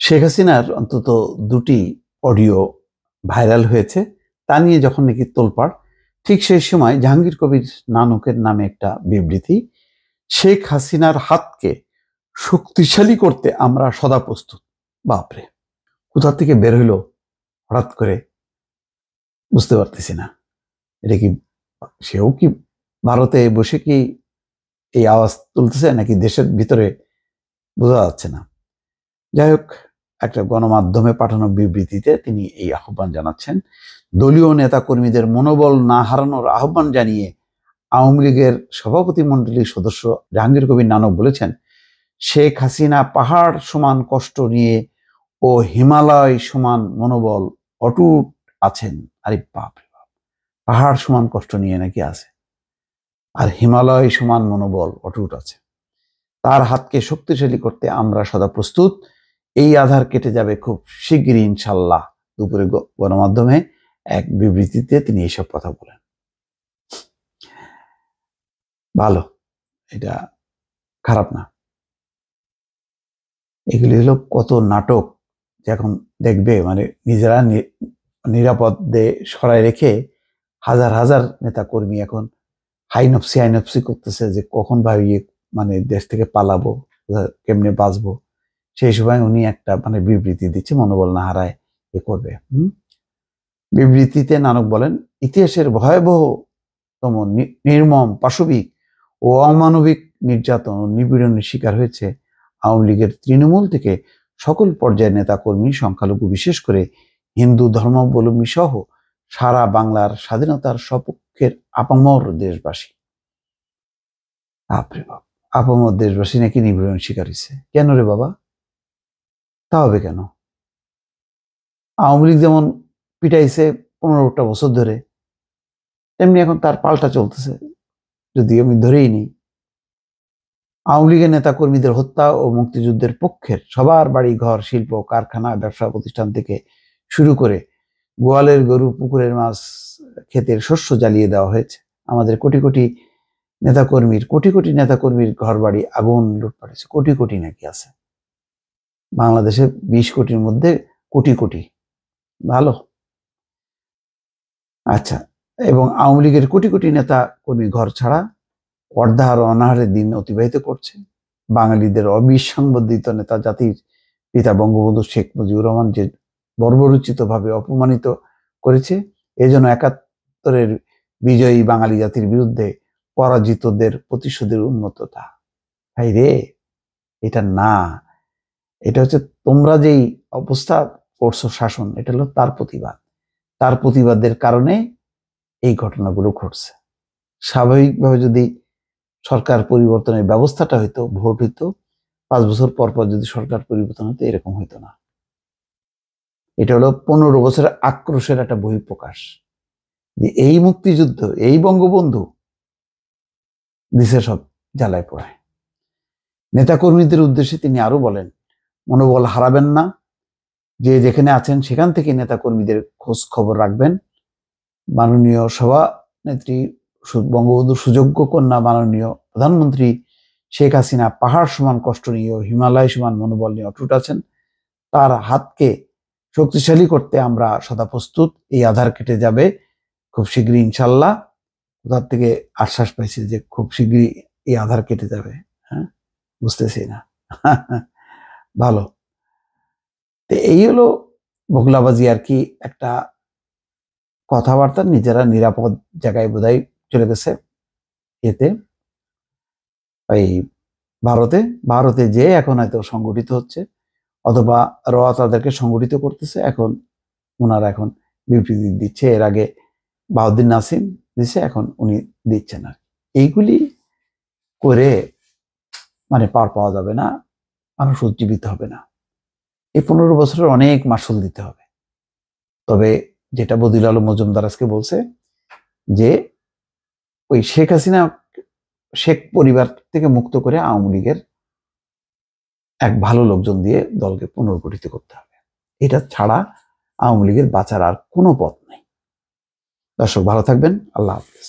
শেখ হাসিনার অন্তত দুটি অডিও ভাইরাল হয়েছে, তা নিয়ে যখন নাকি তোলপাড়, ঠিক সেই সময় জাহাঙ্গীর কবির নানকের নামে একটা বিবৃতি, শেখ হাসিনার হাতকে শক্তিশালী করতে আমরা সদা প্রস্তুত। বাপরে, কোথা থেকে বের হইলো হঠাৎ করে বুঝতে পারতেছি না। এটা কি সেও কি ভারতে বসে কি এই আওয়াজ তুলতেছে নাকি দেশের ভিতরে বোঝা যাচ্ছে না। যাই হোক, একটা গণমাধ্যমে পাঠানো বিবৃতিতে তিনি এই আহ্বান জানাচ্ছেন। দলীয় নেতা কর্মীদের মনোবল না হারানোর আহ্বান জানিয়ে আওয়ামী লীগের সভাপতি মণ্ডলীর সদস্য জাহাঙ্গীর কবির নানক বলেছেন, শেখ হাসিনা পাহাড় সমান কষ্ট নিয়ে ও হিমালয় সমান মনোবল অটুট আছেন। আরে বাপ রে বাপ, পাহাড় সমান কষ্ট নিয়ে নাকি আছে, আর হিমালয় সমান মনোবল অটুট আছে। তার হাতকে শক্তিশালী করতে আমরা সদা প্রস্তুত। এই আধার কেটে যাবে খুব শিগগিরই ইনশাল্লাহ। দুপুরে গণমাধ্যমে এক বিবৃতিতে তিনি এইসব কথা বলেন। ভালো, এটা খারাপ না। এগুলি হলো কত নাটক যে এখন দেখবে, মানে নিজেরা নিরাপদে সরাই রেখে হাজার হাজার নেতা কর্মী এখন হাইনফসি করতেছে যে কখন ভাবিয়ে মানে দেশ থেকে পালাবো, কেমনে বাঁচবো। সেই সময় উনি একটা মানে বিবৃতি দিচ্ছে, মনোবল না হারায় এ করবে। বিবৃতিতে নানক বলেন, ইতিহাসের ভয়াবহতম নির্মম পাশবিক ও অমানবিক নির্যাতন ও নিপীড়নের শিকার হয়েছে আওয়ামী লীগের তৃণমূল থেকে সকল পর্যায়ের নেতা কর্মী, সংখ্যালঘু বিশেষ করে হিন্দু ধর্মাবলম্বী সহ সারা বাংলার স্বাধীনতার সপক্ষের আপামর দেশবাসী। বাপরে বাপ, আপামর দেশবাসী নাকি নিপীড়নের শিকার হয়েছে। কেন রে বাবা, তা হবে কেন? আওয়ামী লীগ যেমন পিটাইছে 15টা বছর ধরে, তেমনি এখন তার পাল্টা চলতেছে। যদি আমি ধরেই নিই, আওয়ামী লীগের নেতা কর্মীদের হত্যা ও মুক্তিযুদ্ধের পক্ষের সবার বাড়ি ঘর, শিল্প কারখানা, ব্যবসা প্রতিষ্ঠান থেকে শুরু করে গোয়ালের গরু, পুকুরের মাছ, ক্ষেতের শস্য জ্বালিয়ে দেওয়া হয়েছে। আমাদের কোটি কোটি নেতাকর্মীর ঘর বাড়ি আগুন লুটপাট হয়েছে। কোটি কোটি নাকি আছে বাংলাদেশে, 20 কোটির মধ্যে কোটি কোটি। ভালো, আচ্ছা। এবং আওয়ামী লীগের কোটি কোটি নেতা কর্মী ঘর ছাড়া অর্ধাহার অনাহারে দিন অতিবাহিত করছে। বাঙালিদের অবিসংবাদিত নেতা, জাতির পিতা বঙ্গবন্ধু শেখ মুজিবুর রহমান যে বর্বরোচিত ভাবে অপমানিত করেছে, এজন্য 71-এর বিজয়ী বাঙালি জাতির বিরুদ্ধে পরাজিতদের প্রতিশোধের উন্মত্ততা। ভাই রে, এটা না, এটা হচ্ছে তোমরা যেই অবস্থা করছো শাসন, এটা হলো তার প্রতিবাদ। তার প্রতিবাদের কারণে এই ঘটনাগুলো ঘটছে। স্বাভাবিকভাবে যদি সরকার পরিবর্তনের ব্যবস্থাটা হইতো, ভোট হইতো, 5 বছর পর পর যদি সরকার পরিবর্তন হতো, এরকম হইতো না। এটা হলো 15 বছরের আক্রোশের একটা বহিঃপ্রকাশ, যে এই মুক্তিযুদ্ধ, এই বঙ্গবন্ধু দিছে সব জ্বালায় পোড়ায়। নেতাকর্মীদের উদ্দেশ্যে তিনি আরো বলেন, মনোবল হারাবেন না, যে যেখানে আছেন সেখান থেকে নেতাকর্মীদের খোঁজ খবর রাখবেন। মাননীয় সভানেত্রী বঙ্গবন্ধুর সুযোগ্য কন্যা মাননীয় প্রধানমন্ত্রী শেখ হাসিনা পাহাড় সমান কষ্ট নিয়ে ও হিমালয় সমান মনোবল নিয়ে অটুট আছেন। তার হাতকে শক্তিশালী করতে আমরা সদা প্রস্তুত। এই আধার কেটে যাবে খুব শীঘ্রই ইনশাল্লাহ। কোথার থেকে আশ্বাস পাইছি যে খুব শীঘ্রই এই আধার কেটে যাবে। হ্যাঁ, বুঝতেছি না। ভালো, তো এই হলো বগলাবাজি আর কি, একটা কথাবার্তা। নিজেরা নিরাপদ জায়গায় বোধহয় চলে গেছে এতে, এই ভারতে যে এখন হয়তো সংগঠিত হচ্ছে, অথবা র তাদেরকে সংগঠিত করতেছে। এখন ওনারা এখন বিবৃতি দিচ্ছে। এর আগে বাউদ্দিন নাসিম দিচ্ছে, এখন উনি দিচ্ছেন। আর এইগুলি করে মানে পার পাওয়া যাবে না, মানুষ উজ্জীবিত হবে না। এই 15 বছরের অনেক মাসুল দিতে হবে। তবে যেটা বদিউল আলম মজুমদার আজকে বলছে, যে ওই শেখ পরিবার থেকে মুক্ত করে আওয়ামী লীগের এক ভালো লোকজন দিয়ে দলকে পুনর্গঠিত করতে হবে। এটা ছাড়া আওয়ামী লীগের বাঁচার আর কোনো পথ নেই। দর্শক, ভালো থাকবেন। আল্লাহ হাফেজ।